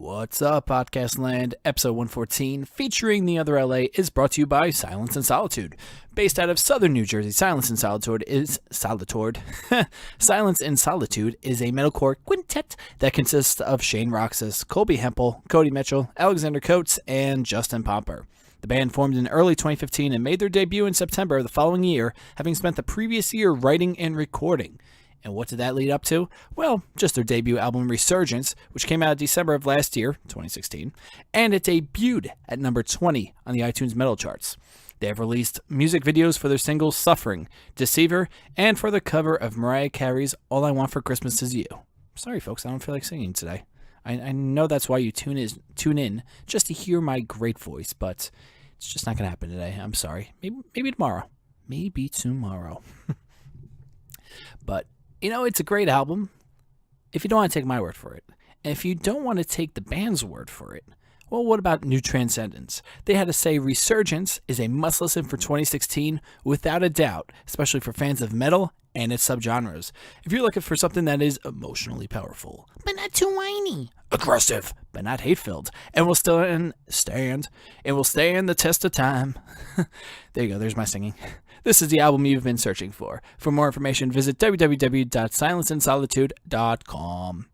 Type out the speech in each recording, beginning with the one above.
What's up, Podcast Land? Episode 114, featuring The Other LA, is brought to you by Silence and Solitude. Based out of southern New Jersey, Silence and Solitude is Silence and Solitude is a metalcore quintet that consists of Shane Roxas, Colby Hempel, Cody Mitchell, Alexander Coates, and Justin Pomper. The band formed in early 2015 and made their debut in September of the following year, having spent the previous year writing and recording. And what did that lead up to? Well, just their debut album, Resurgence, which came out in December of last year, 2016, and it debuted at number 20 on the iTunes Metal charts. They have released music videos for their singles Suffering, Deceiver, and for the cover of Mariah Carey's All I Want for Christmas Is You. Sorry, folks, I don't feel like singing today. I know that's why you tune in just to hear my great voice, but it's just not going to happen today. I'm sorry. Maybe tomorrow. Maybe tomorrow. But you know, it's a great album if you don't want to take my word for it. And if you don't want to take the band's word for it, well, what about New Transcendence? They had to say Resurgence is a must-listen for 2016 without a doubt, especially for fans of metal and its subgenres. If you're looking for something that is emotionally powerful, but not too whiny, aggressive, but not hate-filled, and will stand the test of time. There you go, there's my singing. This is the album you've been searching for. For more information, visit www.silenceandsolitude.com.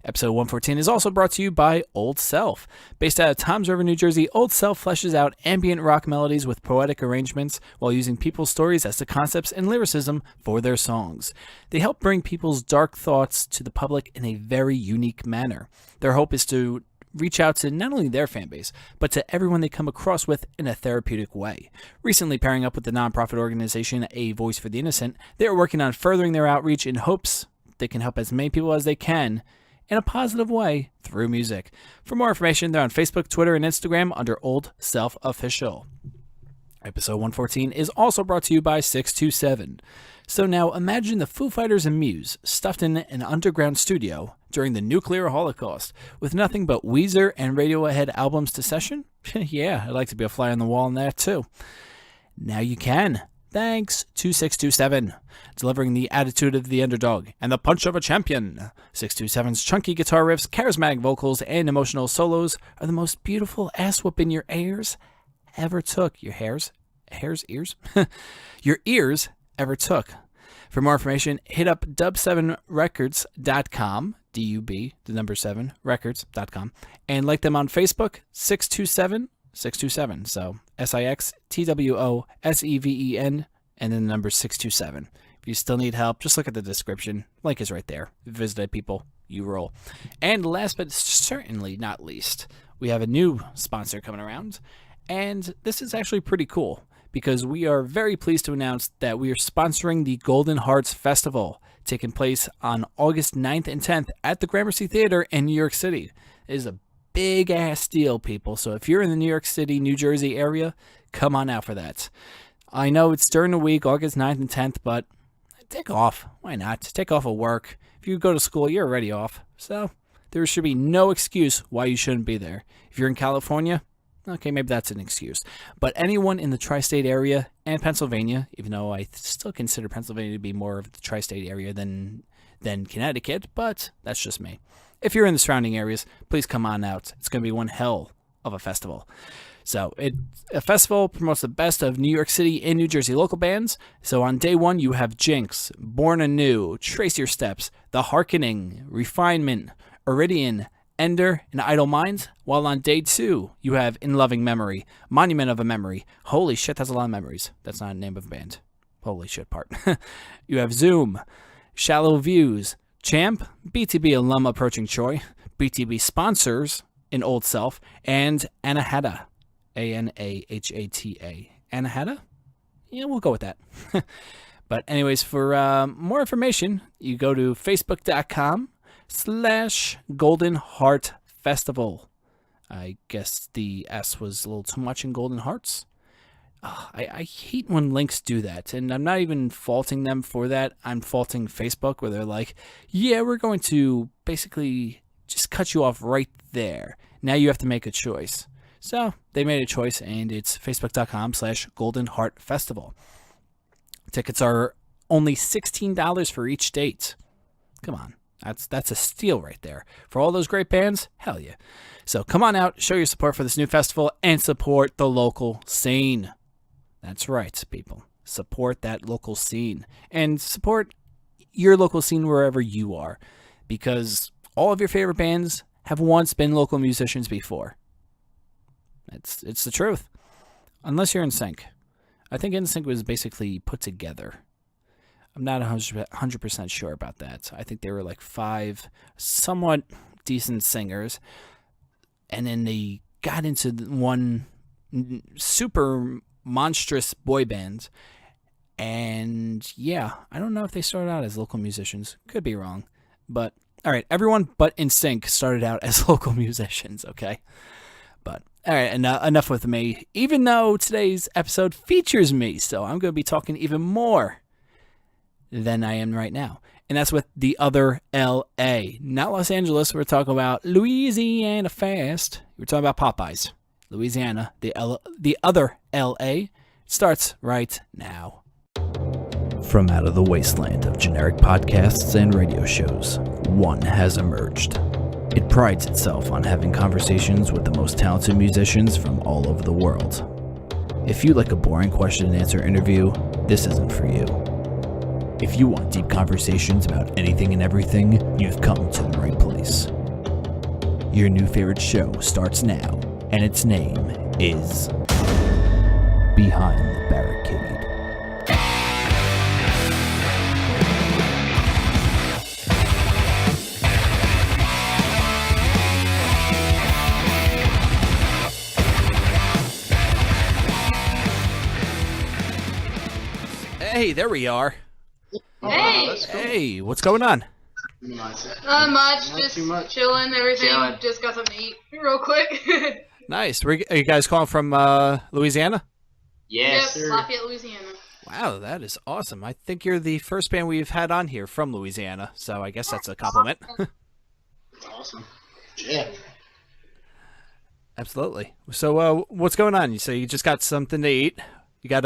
Episode 114 is also brought to you by Old Self. Based out of Toms River, New Jersey, Old Self fleshes out ambient rock melodies with poetic arrangements while using people's stories as the concepts and lyricism for their songs. They help bring people's dark thoughts to the public in a very unique manner. Their hope is to reach out to not only their fan base, but to everyone they come across with in a therapeutic way. Recently pairing up with the nonprofit organization A Voice for the Innocent, they are working on furthering their outreach in hopes they can help as many people as they can in a positive way through music. For more information, they're on Facebook, Twitter, and Instagram under Old Self Official. Episode 114 is also brought to you by 627. So now imagine the Foo Fighters and Muse stuffed in an underground studio during the nuclear holocaust with nothing but Weezer and Radiohead albums to session? Yeah, I'd like to be a fly on the wall in that too. Now you can, thanks to 627, delivering the attitude of the underdog and the punch of a champion. 627's chunky guitar riffs, charismatic vocals, and emotional solos are the most beautiful ass-whooping your ears ever took. Your ears? Your ears ever took. For more information, hit up dub7records.com, D-U-B, the number 7, records.com, and like them on Facebook, 627, so SIXTWOSEVEN, and then the number 627. If you still need help, just look at the description. Link is right there. Visit it, people. You roll. And last but certainly not least, we have a new sponsor coming around, and this is actually pretty cool, because we are very pleased to announce that we are sponsoring the Golden Hearts Festival, taking place on August 9th and 10th at the Gramercy Theater in New York City. It is a big-ass deal, people, so if you're in the New York City, New Jersey area, come on out for that. I know it's during the week, August 9th and 10th, but take off. Why not? Take off of work. If you go to school, you're already off, so there should be no excuse why you shouldn't be there. If you're in California, okay, maybe that's an excuse. But anyone in the tri-state area and Pennsylvania, even though I still consider Pennsylvania to be more of the tri-state area than Connecticut, but that's just me. If you're in the surrounding areas, please come on out. It's going to be one hell of a festival. So a festival promotes the best of New York City and New Jersey local bands. So on day one, you have Jinx, Born Anew, Trace Your Steps, The Harkening, Refinement, Iridian, Ender, and Idle Minds, while on day 2, you have In Loving Memory, Monument of a Memory. Holy shit, that's a lot of memories. That's not a name of a band. Holy shit part. You have Zoom, Shallow Views, Champ, BTB alum approaching Troy, BTB sponsors in Old Self, and Anahata, A-N-A-H-A-T-A. Anahata? Yeah, we'll go with that. But anyways, for more information, you go to facebook.com/Golden Heart Festival. I guess the S was a little too much in Golden Hearts. I hate when links do that, and I'm not even faulting them for that. I'm faulting Facebook, where they're like, yeah, we're going to basically just cut you off right there. Now you have to make a choice. So they made a choice, and it's facebook.com/Golden Heart Festival. Tickets are only $16 for each date. Come on. That's a steal right there. For all those great bands, hell yeah. So come on out, show your support for this new festival, and support the local scene. That's right, people. Support that local scene. And support your local scene wherever you are. Because all of your favorite bands have once been local musicians before. It's the truth. Unless you're NSYNC. I think NSYNC was basically put together. I'm not 100% sure about that. I think there were like 5 somewhat decent singers. And then they got into one super monstrous boy band. And yeah, I don't know if they started out as local musicians. Could be wrong. But all right, everyone but NSYNC started out as local musicians, okay? But all right, enough with me. Even though today's episode features me, so I'm going to be talking even more than I am right now. And that's with the other L.A. Not Los Angeles. We're talking about Louisiana Fast. We're talking about Popeyes. Louisiana, the other L.A. starts right now. From out of the wasteland of generic podcasts and radio shows, one has emerged. It prides itself on having conversations with the most talented musicians from all over the world. If you like a boring question and answer interview, this isn't for you. If you want deep conversations about anything and everything, you've come to the right place. Your new favorite show starts now, and its name is Behind the Barricade. Hey, there we are. Hey! Cool. Hey, what's going on? Not much, just chilling, everything. Chilling. Just got something to eat real quick. Nice. Are you guys calling from Louisiana? Yes. Yep, Lafayette, Louisiana. Wow, that is awesome. I think you're the first band we've had on here from Louisiana, so I guess that's a compliment. That's awesome. Yeah. Absolutely. So what's going on? You say you just got something to eat? You got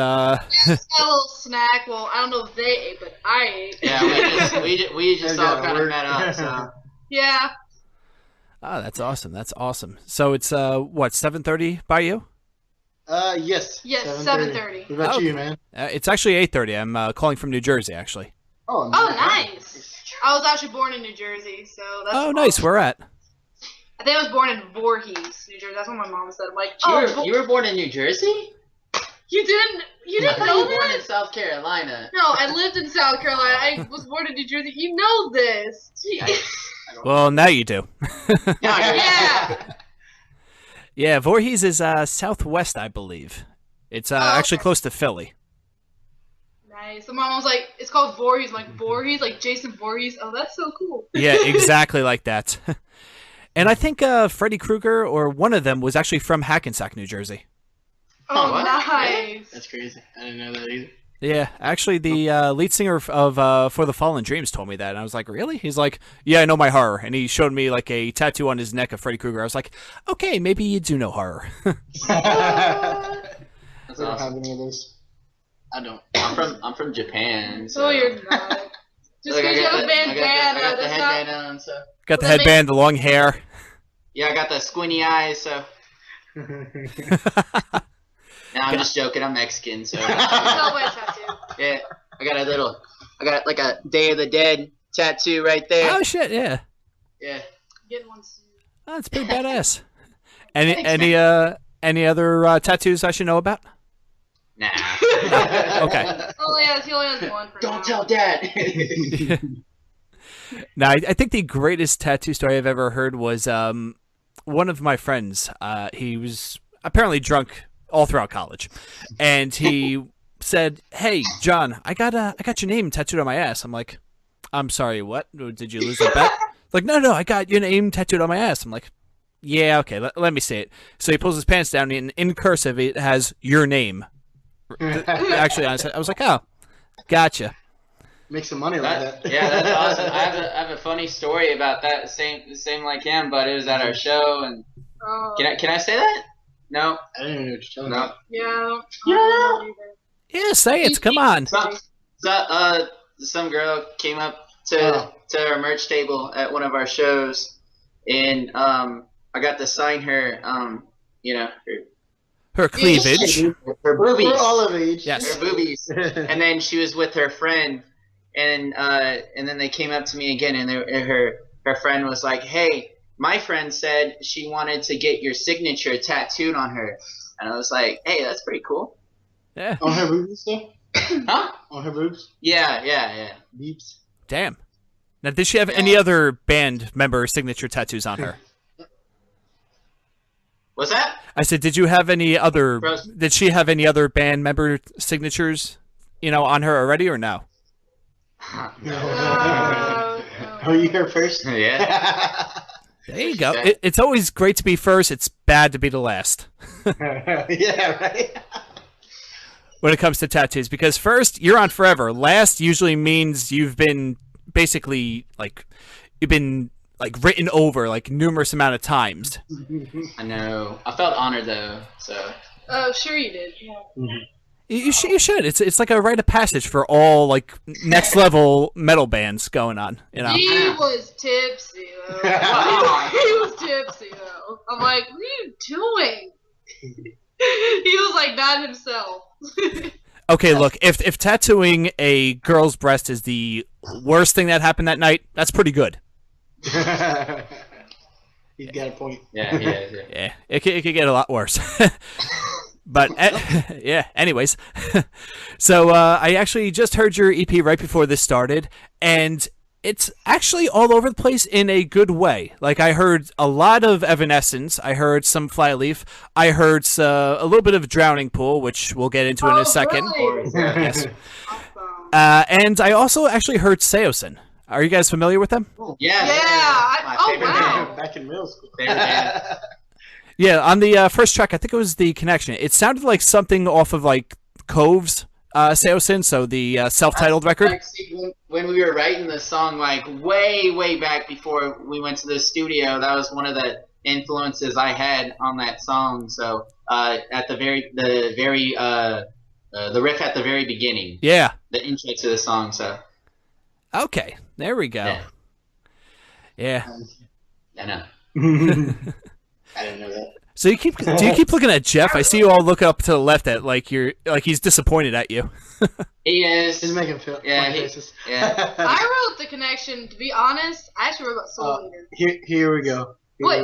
Just got a little snack. Well, I don't know if they ate, but I ate. Yeah, we just all kind of met up. So. Yeah. Oh, that's awesome. That's awesome. So it's what, 7:30 by you? Yes. Yes, 7:30. What about you, man? It's actually 8:30. I'm calling from New Jersey, actually. Oh, nice. I was actually born in New Jersey, so that's Oh, nice. Where at? I think I was born in Voorhees, New Jersey. That's what my mom said. I'm like, You were born in New Jersey? You didn't know you were that? born in South Carolina. No, I lived in South Carolina. I was born in New Jersey. You know this. Well, now you do. Yeah. Yeah, Voorhees is southwest, I believe. It's actually close to Philly. Nice. So mom was like, it's called Voorhees. I'm like, Voorhees? Like Jason Voorhees? Oh, that's so cool. Yeah, exactly like that. And I think Freddy Krueger or one of them was actually from Hackensack, New Jersey. Oh, what? nice. That's crazy. I didn't know that either. Yeah, actually, the lead singer of For the Fallen Dreams told me that, and I was like, really? He's like, yeah, I know my horror, and he showed me like a tattoo on his neck of Freddy Krueger. I was like, okay, maybe you do know horror. That's I don't awesome. have any of those. I don't. I'm from Japan. So. Oh, you're not. Just Look, because you have a bandana, I got the that's headband not... on, so. Got the headband, the long hair. Yeah, I got the squinty eyes, so. No, I'm just joking. I'm Mexican, so. Subway tattoo. Yeah, I got like a Day of the Dead tattoo right there. Oh shit, yeah. Yeah. Get one soon. Oh, that's pretty badass. Any other tattoos I should know about? Nah. Okay. Oh yeah, he only has one for now. Don't tell Dad. No, I think the greatest tattoo story I've ever heard was one of my friends. He was apparently drunk all throughout college, and he said, "Hey, John, I got your name tattooed on my ass." I'm like, "I'm sorry, what? Did you lose a bet?" Like, no, I got your name tattooed on my ass. I'm like, "Yeah, okay, let me see it." So he pulls his pants down, and in cursive it has your name. Actually, I was like, "Oh, gotcha." Make some money like that. Yeah, that's awesome. I have a funny story about that. Same like him, but it was at our show. And Oh. can I say that? No. I didn't even know what you're telling No. me. Yeah. I don't Yeah. know either. Yeah, say it. Come on. Some girl came up to our merch table at one of our shows, and I got to sign her, Her cleavage. her boobies. We're all of age. Yes. Her boobies. And then she was with her friend, and then they came up to me again, and her friend was like, "Hey, my friend said she wanted to get your signature tattooed on her," and I was like, "Hey, that's pretty cool." Yeah. On her boobs and stuff? Huh? On her boobs? Yeah. Beeps. Damn. Now, did she have any other band member signature tattoos on her? What's that? I said, did you have any other? Gross. Did she have any other band member signatures, on her already, or no? Oh, you here first? Yeah. There you go. It's always great to be first. It's bad to be the last Yeah, right? when it comes to tattoos, because first you're on forever. Last usually means you've been basically written over numerous amount of times. I know. I felt honored though. So. Oh, sure you did. Yeah. You should. It's like a rite of passage for all next level metal bands going on. He was tipsy though. He was tipsy though. I'm like, what are you doing? He was not himself. Okay, look, if tattooing a girl's breast is the worst thing that happened that night, that's pretty good. He's got a point. Yeah. Yeah, it could get a lot worse. But, yeah, anyways. So, I actually just heard your EP right before this started, and it's actually all over the place in a good way. I heard a lot of Evanescence, I heard some Flyleaf, I heard a little bit of Drowning Pool, which we'll get into in a second. Really? Yes. Awesome. And I also actually heard Seosin. Are you guys familiar with them? Yeah. Yeah. My favorite Wow. band. Back in middle school. Favorite band. Yeah, on the first track, I think it was The Connection. It sounded like something off of Cove's Seosin, so the self-titled record. Actually, when we were writing the song, way back before we went to the studio, that was one of the influences I had on that song. So at the riff at the very beginning. Yeah. The intro to the song. So. Okay, there we go. Yeah. I know. I didn't know that. So do you keep looking at Jeff? I see you all look up to the left at he's disappointed at you. He is. He's making feel. Yeah, yeah. I wrote The Connection. To be honest, I actually wrote about Soul Eater. Here we go. What?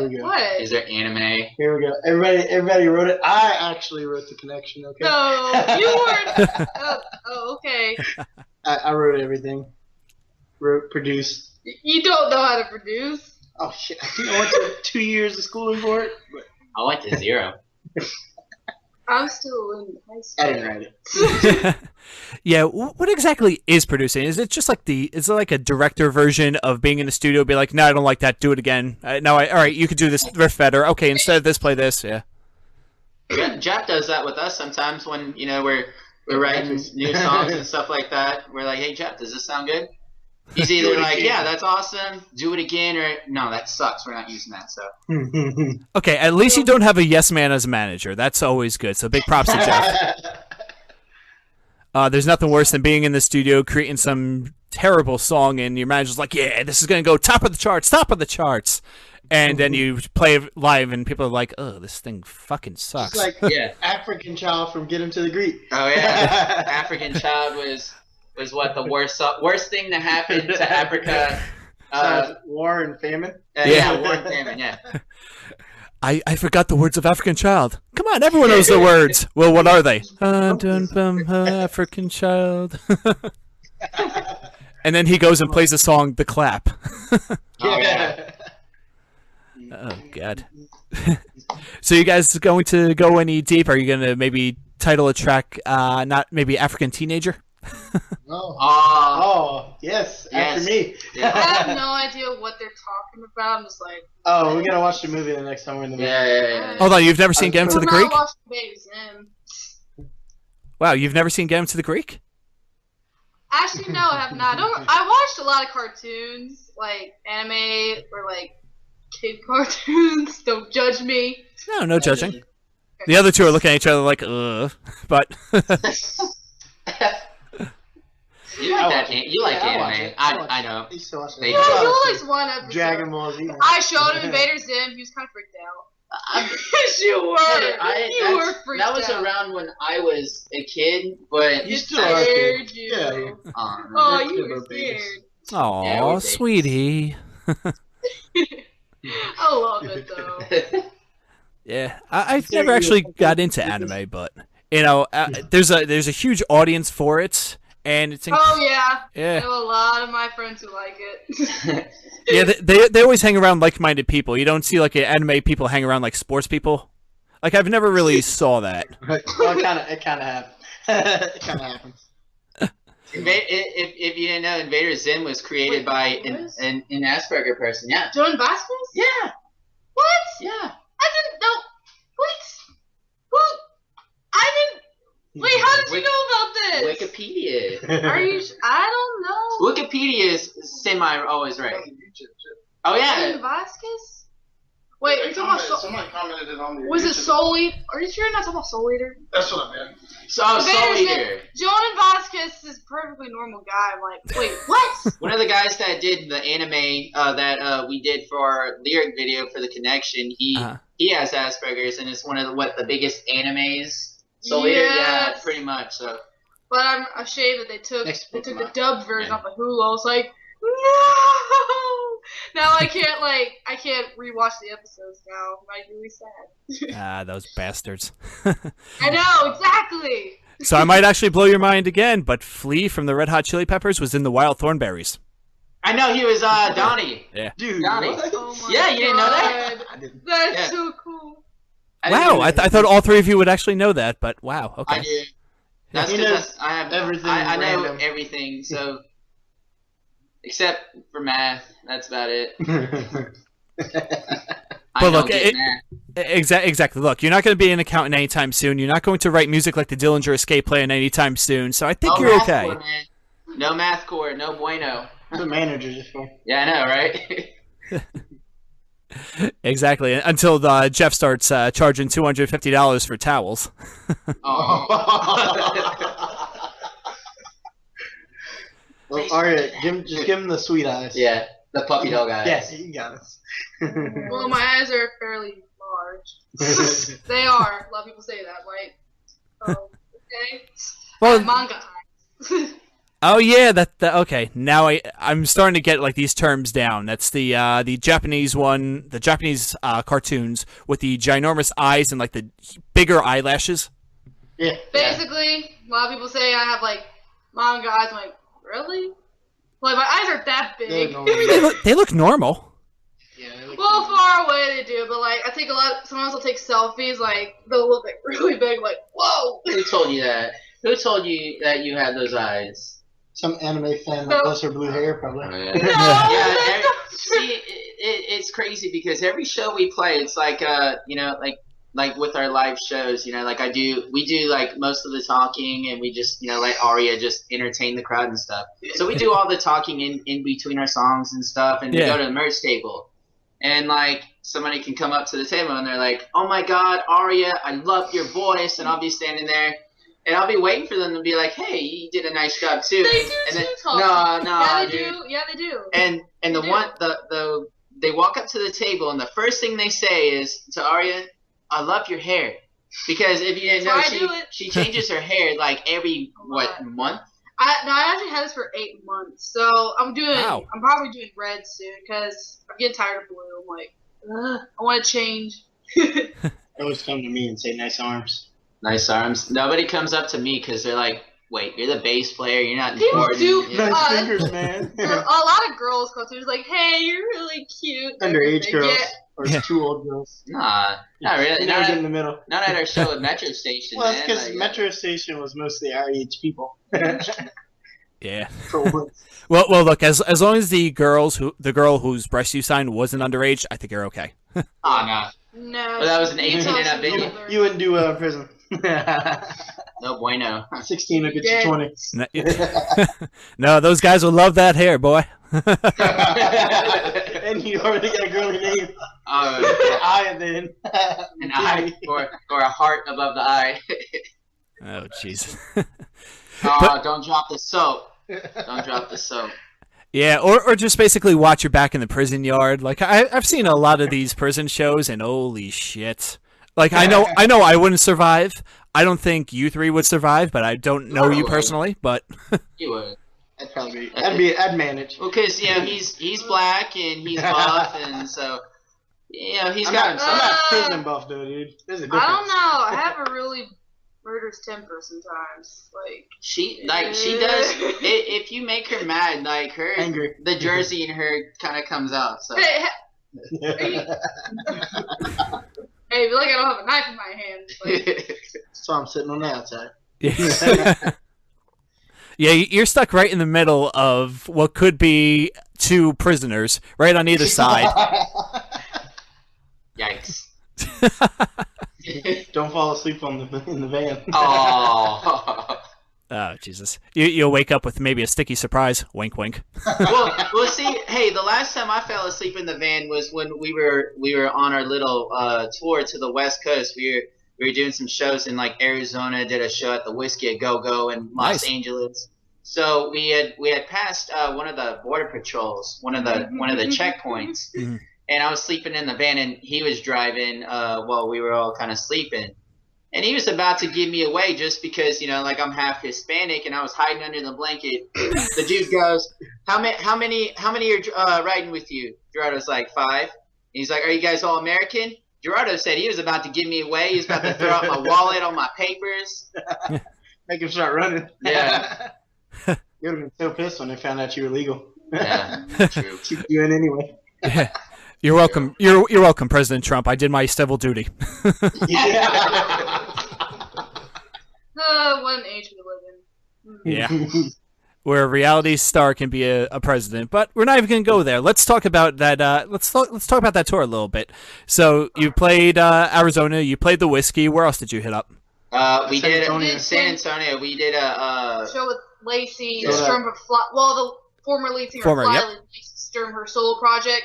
Is there anime? Here we go. Everybody wrote it. I actually wrote The Connection. Okay. No, you weren't. Okay. I wrote everything. Wrote, produced. You don't know how to produce. Oh shit! I went to 2 years of schooling for it. But I went to 0. I'm still in high school. I didn't write it. Yeah, what exactly is producing? Is it just is it like a director version of being in the studio? Be like, no, I don't like that. Do it again. No, all right, you could do this riff better. Okay, instead of this, play this. Yeah. Jeff does that with us sometimes when we're writing new songs and stuff like that. We're like, hey Jeff, does this sound good? He's either like, yeah, that's awesome, do it again, or no, that sucks, we're not using that. So Okay, at least you don't have a yes man as a manager. That's always good. So big props to Jeff. There's nothing worse than being in the studio creating some terrible song and your manager's like, yeah, this is gonna go top of the charts, and then you play it live and people are like, oh, this thing fucking sucks. It's like African Child from Get Him to the Greek. Oh yeah, African Child was what the worst thing to happen to Africa. War and famine. Yeah, war and famine. Yeah. I forgot the words of African Child. Come on, everyone knows the words. Well, what are they? African Child. And then he goes and plays the song "The Clap." Oh yeah. Oh God. So you guys going to go any deep? Are you going to maybe title a track, not maybe African Teenager? Oh, yes, after me. Yeah. I have no idea what they're talking about. I'm just like, Oh, we gotta watch the movie the next time we're in the movie. Yeah. Hold on, you've never seen Get Him to the Greek? Wow, you've never seen Get Him to the Greek? Actually, no, I have not. I watched a lot of cartoons, like anime or like kid cartoons. Don't judge me. No judging. The other two are looking at each other like, ugh. But You like that? You like I watch anime? it. I know. I used to watch They- You likes one episode. Dragon Ball Z. I showed him Invader Zim. He was kind of freaked out. Yes, you were. You were freaked out. That was around when I was a kid, but You It still are a kid. scared you. Yeah. Oh, That's you good were about babies. scared. Aw, Yeah, we did. sweetie. I love it though. Yeah, I've never actually got into anime, but you know, there's a huge audience for it, and it's Oh yeah. I yeah, know a lot of my friends who like it. yeah. They always hang around like-minded people. You don't see like anime people hang around like sports people. Like I've never really saw that. Well, it kind of happens. It kind of happens. If you didn't know, Invader Zim was created by an Asperger person. Yeah. Joan Vasquez? Yeah. What? Yeah. I didn't know. What? Who? I didn't. Wait, how did you know about this? Wikipedia. Are you? I don't know. Wikipedia is semi always right. Oh yeah. Joan Vasquez? Wait, are you talking about Somebody commented it on the Was it YouTube. Soul Eater? Are you sure you're not talking about Soul Eater? That's what I meant. Soul Invader Zim. Eater. Joan Vasquez is a perfectly normal guy. I'm like, wait, what? One of the guys that did the anime that we did for our lyric video for the connection, he has Asperger's and it's one of the biggest animes. Soul Eater, yeah, Yes. pretty much. So But I'm ashamed that they took Next the Pokemon. dubbed version Yeah. off of Hulu. I was like, no. Now I can't rewatch the episodes now. I'm really sad. Those bastards. I know exactly. So I might actually blow your mind again, but Flea from the Red Hot Chili Peppers was in the Wild Thornberries. I know he was Donnie. Dude, Donnie. what? Oh my Yeah, you didn't know that? God. I didn't. That's Yeah. so cool. Wow, I thought all three of you would actually know that, but wow, okay. I do. That's He because knows I have everything I know random. everything. So except for math, that's about it. I But don't look, get math. Exactly. Look, you're not going to be an accountant anytime soon. You're not going to write music like the Dillinger Escape Plan anytime soon. So I think No you're math okay. core, man. No math core, no bueno. The manager just for. Yeah, I know, right? Exactly. Until Jeff starts charging $250 for towels. Well, Arya, just give him the sweet eyes. Yeah, the puppy dog eyes. Yes, you got it. Well, my eyes are fairly large. They are. A lot of people say that. Like, oh, okay. Well, Manga eyes. oh yeah, that okay. Now I'm starting to get like these terms down. That's the Japanese one, the Japanese cartoons with the ginormous eyes and like the bigger eyelashes. Yeah. Basically, a lot of people say I have like manga eyes. I'm like, really? Like my eyes are that big. They look normal. Yeah, they look Well, far away they do, but like I take a lot. Sometimes I'll take selfies. Like they'll look like really big. Like whoa. Who told you that? Who told you that you had those eyes? Some anime fan that loves her blue hair, probably. No, Yeah, that's not true. see, it's crazy because every show we play, it's like you know, like with our live shows, you know, like we do like most of the talking, and we just, you know, let Aria just entertain the crowd and stuff. So we do all the talking in between our songs and stuff, and we Yeah. go to the merch table, and like somebody can come up to the table and they're like, "Oh my God, Aria, I love your voice," and I'll be standing there. And I'll be waiting for them to be like, "Hey, you did a nice job too." They do and too, then, Tom. no, Yeah, they dude. do. Yeah, they do. And They the do. one they walk up to the table and the first thing they say is to Arya, "I love your hair," because if you didn't know, That's why I do it. she changes her hair like every A lot. month. I actually had this for 8 months, so I'm Wow. probably doing red soon because I'm getting tired of blue. I'm like, ugh, I want to change. They always come to me and say nice arms. Nice arms. Nobody comes up to me because they're like, "Wait, you're the bass player. You're not People important." do. Yeah. Nice fingers, man. For a lot of girls come to me, it's like, hey, you're really cute. Underage girls. Yeah. Or Yeah. too old girls. Nah, not really. They never Not get in the middle. at our show at Metro Station. Well, it's man. because Like, Metro Station was mostly our age people. Yeah. For once. Well, look. As long as the girl whose breast you signed wasn't underage, I think you're okay. Oh no. No. Well, that was an you 18 tell and up us video. older. You wouldn't do well in prison. No bueno. 16 will get Yeah. you 20. No, those guys will love that hair, boy. And you already got a girly name. Oh, I then. an eye or a heart above the eye. Oh, jeez. Oh, don't drop the soap. Don't drop the soap. Yeah, or just basically watch your back in the prison yard. Like I've seen a lot of these prison shows, and holy shit! Like I know I wouldn't survive. I don't think you three would survive, but I don't know you personally. But You would. I'd manage. Well, because he's black and he's buff, and so he's I'm got not, himself. I'm not prison buff, though, dude. There's a difference. I don't know. I have a really murderous temper sometimes. Like She does. If you make her mad, like her, Angry. the Jersey in her kind of comes out. So Hey, hey, I feel like I don't have a knife in my hand. Like, So I'm sitting on the outside. yeah, you're stuck right in the middle of what could be two prisoners, right on either side. yikes. Don't fall asleep in the van. Oh. Oh Jesus! You'll wake up with maybe a sticky surprise. Wink, wink. well, see, hey, the last time I fell asleep in the van was when we were on our little tour to the West Coast. We were doing some shows in like Arizona. Did a show at the Whiskey a Go Go in Los Nice. Angeles. So we had passed one of the border patrols, one of the checkpoints, Mhm. and I was sleeping in the van, and he was driving while we were all kind of sleeping. And he was about to give me away just because, like I'm half Hispanic and I was hiding under the blanket. The dude goes, how many are riding with you? Gerardo's like, 5. And he's like, are you guys all American? Gerardo said he was about to give me away. He was about to throw out my wallet, all my papers. Make him start running. Yeah. You would have been so pissed when they found out you were legal. Yeah, true. Keep you in anyway. Yeah. You're welcome. You're welcome, President Trump. I did my civil duty. what an age we live in. Yeah. Where a reality star can be a president, but we're not even going to go there. Let's talk about that. Let's talk about that tour a little bit. So you played Arizona. You played the Whiskey. Where else did you hit up? We San did Antonio. San Antonio. We did a Show with Lacey So, Sturm, the former lead singer Former, of yep. Fly, Lacey Sturm, her solo project.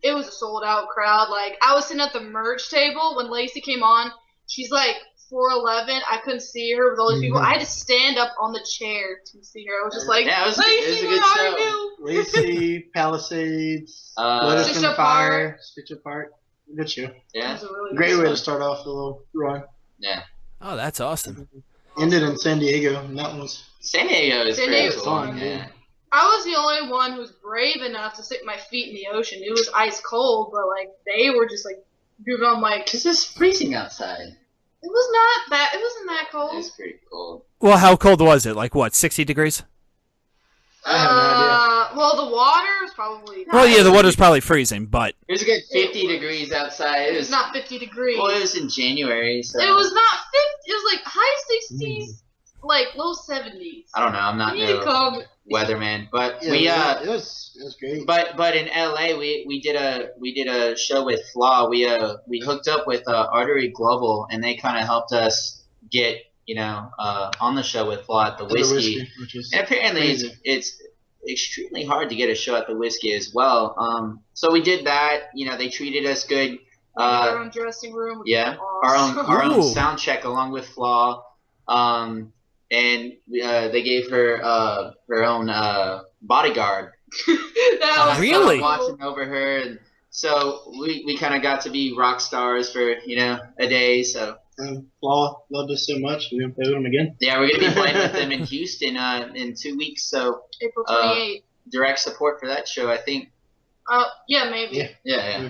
It was a sold out crowd. Like I was sitting at the merch table when Lacey came on. She's like 4'11". I couldn't see her with all these people. I had to stand up on the chair to see her. I was just like, Yeah, it was a Lacey, good what show. are you? Lacey, Palisades, Let Us Stitch in Apart. Fire, Stitch Apart. Good show. It yeah, was a really Great good way show. to start off the little run. yeah. Oh, that's awesome. Ended in San Diego, and that was San Diego is San pretty Diego's cool. fun, Yeah. I was the only one who was brave enough to stick my feet in the ocean. It was ice cold, but like they were just like moving on. Like Cause it's freezing outside. it was not that. It wasn't that cold. It's pretty cold. Well, how cold was it? Like what? 60 degrees? I have no idea. Well, the water was probably. Well, yeah, the water's probably freezing, but It was a good 50 degrees outside. It It was was not 50 degrees. Well, it was in January, so It was not 50. It was like high 60s, like low 70s. I don't know. I'm not You need to no calm. weatherman, but Yeah, we it was great. but in LA we did a show with Flaw. We hooked up with Artery Global, and they kind of helped us get on the show with Flaw at the The Whiskey. which is And apparently crazy. it's extremely hard to get a show at the Whiskey as well. So we did that. They treated us good. Our own dressing room. Yeah, Awesome. our own Ooh. sound check along with Flaw. And they gave her her own bodyguard. That was Really? so Watching cool. over her, and so we kind of got to be rock stars for a day. So Flaw loved us so much, we're gonna play with him again. yeah, we're gonna be playing with them in Houston in 2 weeks. So April 28th. direct support for that show, I think. Yeah, maybe. Yeah. Yeah.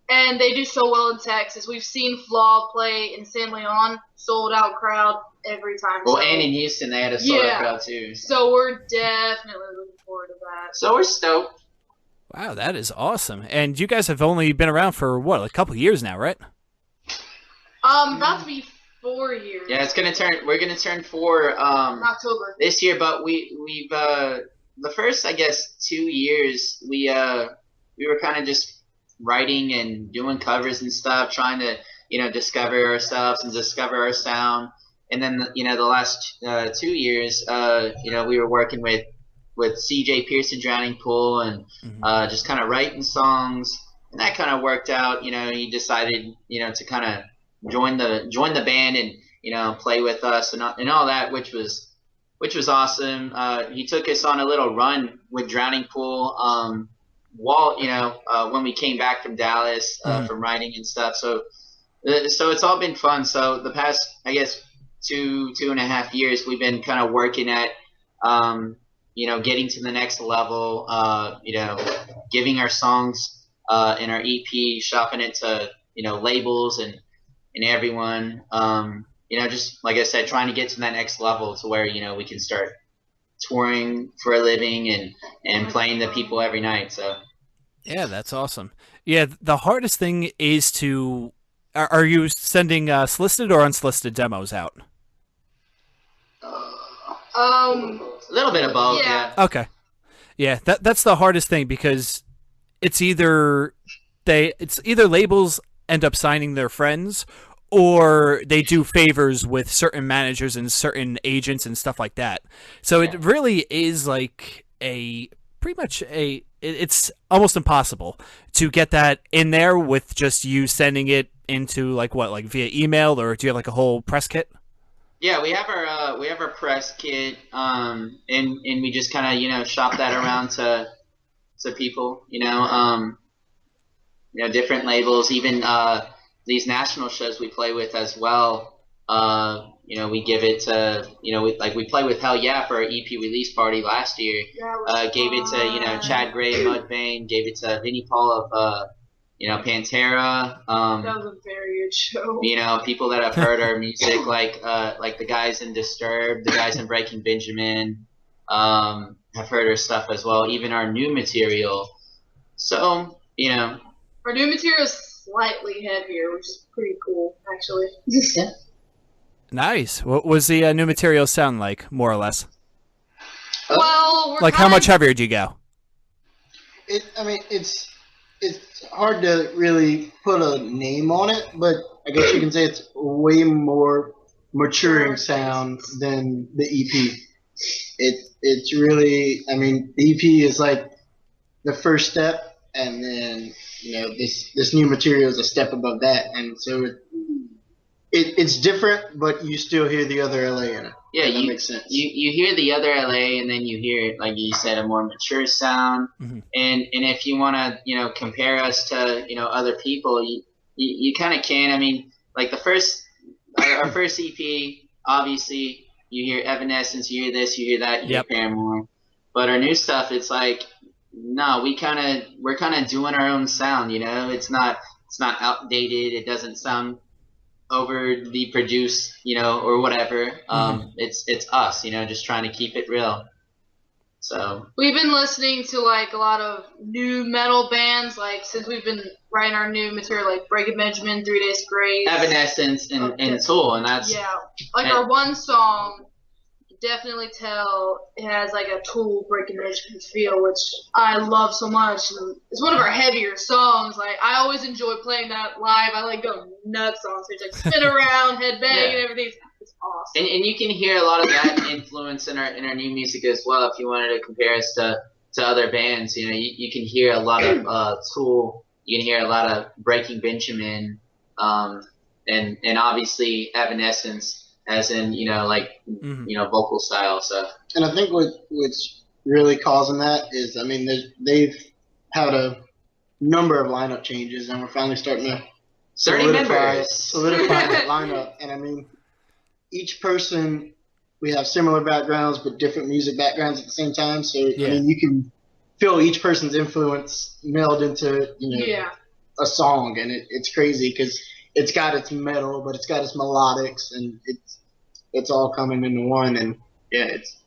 And they do so well in Texas. We've seen Flaw play in San Leon, sold out crowd every time. Well, so, and in Houston they had a sold out Yeah. crowd too. so we're definitely looking forward to that. So we're stoked. wow, that is awesome. And you guys have only been around for what, a couple years now, right? About to be 4 years. Yeah, we're gonna turn 4 in October. this year, but we've the first, I guess, 2 years we were kind of just writing and doing covers and stuff, trying to discover ourselves and discover our sound. And then the last 2 years, we were working with CJ Pearson, Drowning Pool, and just kind of writing songs, and that kind of worked out. He decided to kind of join the band and play with us and all that, which was which was awesome. He took us on a little run with Drowning Pool, when we came back from Dallas from writing and stuff. So it's all been fun. So the past, I guess, 2.5 years, we've been kind of working at, getting to the next level, giving our songs in our EP, shopping it to, labels and everyone, just like I said, trying to get to that next level to where, we can start touring for a living and playing to people every night. So. Yeah, that's awesome. Yeah, the hardest thing is to, are you sending solicited or unsolicited demos out? A little bit of both, yeah. Okay. Yeah, that's the hardest thing because it's either labels end up signing their friends or they do favors with certain managers and certain agents and stuff like that. So it really is like it's almost impossible to get that in there with just you sending it into like via email, or do you have like a whole press kit? Yeah, we have our press kit, and we just kind of shop that around to people, different labels, even these national shows we play with as well. We give it to we play with Hell Yeah for our EP release party last year. Gave it to Chad Gray and Mudvayne, gave it to Vinnie Paul of Pantera. That was a very good show. People that have heard our music, like the guys in Disturbed, the guys in Breaking Benjamin, have heard our stuff as well. Even our new material. So our new material is slightly heavier, which is pretty cool, actually. Yeah. Nice. What was the new material sound like, more or less? Well, how much heavier do you go? It's hard to really put a name on it, but I guess you can say it's way more maturing sound than the EP. It's really, the EP is like the first step, and then this new material is a step above that, and so it's different, but you still hear the other LA in it. Yeah, that makes sense. You hear the other LA, and then you hear, like you said, a more mature sound. Mm-hmm. And if you want to, compare us to, other people, you kind of can. Like our first EP, obviously, you hear Evanescence, you hear this, you hear that, you hear Paramore. But our new stuff, it's like, no, we're kind of doing our own sound. It's not outdated. It doesn't sound overly produced, or whatever. It's us, just trying to keep it real. So we've been listening to like a lot of new metal bands, like since we've been writing our new material, like Breaking Benjamin, 3 Days Grace, Evanescence, and Tool, and that's our one song. Definitely tell it has like a Tool Breaking Benjamin feel, which I love so much. And it's one of our heavier songs. Like I always enjoy playing that live. I like go nuts on stage, like spin around, head bang, and everything. It's awesome. And you can hear a lot of that influence in our new music as well. If you wanted to compare us to other bands, you can hear a lot of Tool. You can hear a lot of Breaking Benjamin, and obviously Evanescence. As in, vocal style. So, and I think what's really causing that is, they've had a number of lineup changes, and we're finally starting to solidify that lineup. And each person, we have similar backgrounds but different music backgrounds at the same time. So you can feel each person's influence meld into a song, and it's crazy because it's got its metal, but it's got its melodics, and it's all coming into one. And it's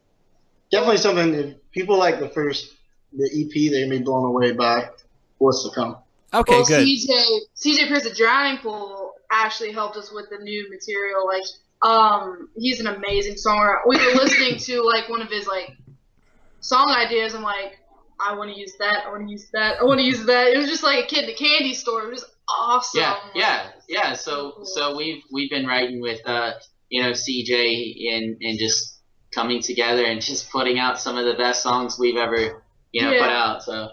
definitely something that people like the EP, they're gonna be blown away by what's to come. Okay, good. CJ Pierce at Drowning Pool actually helped us with the new material. Like, he's an amazing songwriter. We were listening to like one of his like song ideas. I'm like, I want to use that. I want to use that. I want to use that. It was just like a kid in a candy store. It was awesome. Yeah. So we've been writing with CJ and just coming together and just putting out some of the best songs we've ever put out. So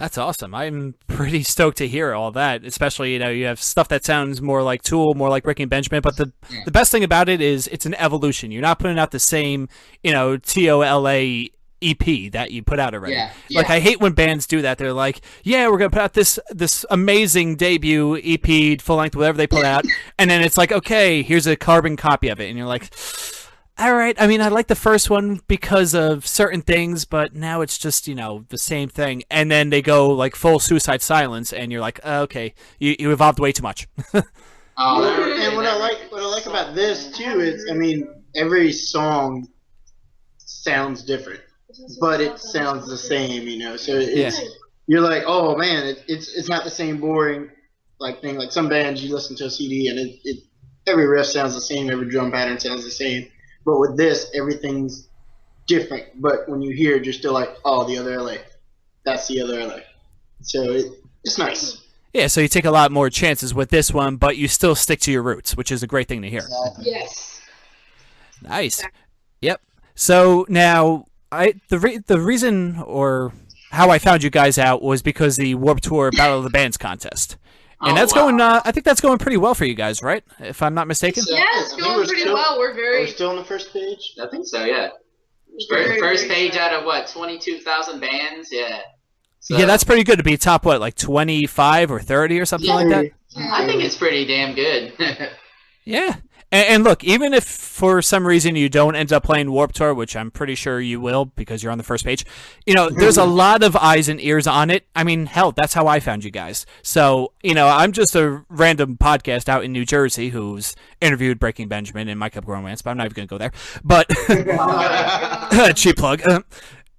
That's awesome. I'm pretty stoked to hear all that, especially, you have stuff that sounds more like Tool, more like Breaking Benjamin, but the best thing about it is it's an evolution. You're not putting out the same, TOLA EP that you put out already. Yeah. Like, I hate when bands do that. They're like, yeah, we're going to put out this amazing debut EP, full length, whatever they put out, and then it's like, okay, here's a carbon copy of it, and you're like, all right, I mean, I like the first one because of certain things, but now it's just, the same thing. And then they go like full Suicide Silence, and you're like, okay, you evolved way too much. And what I like about this too is, I mean, every song sounds different, but it sounds the same, So you're like, oh man, it's not the same boring thing. Like some bands, you listen to a CD and every riff sounds the same, every drum pattern sounds the same. But with this, everything's different. But when you hear it, you're still like, oh, the other LA. That's the other LA. So it's nice. Yeah, so you take a lot more chances with this one, but you still stick to your roots, which is a great thing to hear. Exactly. Yes. Nice. Yep. So now, the reason or how I found you guys out was because the Warped Tour Battle of the Bands contest. And that's going. I think that's going pretty well for you guys, right? If I'm not mistaken. Yeah, it's going pretty well. We're still on the first page. I think so. Yeah. First page out of what? 22,000 bands. Yeah. So, yeah, that's pretty good to be top. What, like 25 or 30 or something like that? I think it's pretty damn good. Yeah. And look, even if for some reason you don't end up playing Warped Tour, which I'm pretty sure you will because you're on the first page, there's a lot of eyes and ears on it. I mean, hell, that's how I found you guys. So, I'm just a random podcast out in New Jersey who's interviewed Breaking Benjamin and My Chemical Romance, but I'm not even going to go there. But, cheap plug.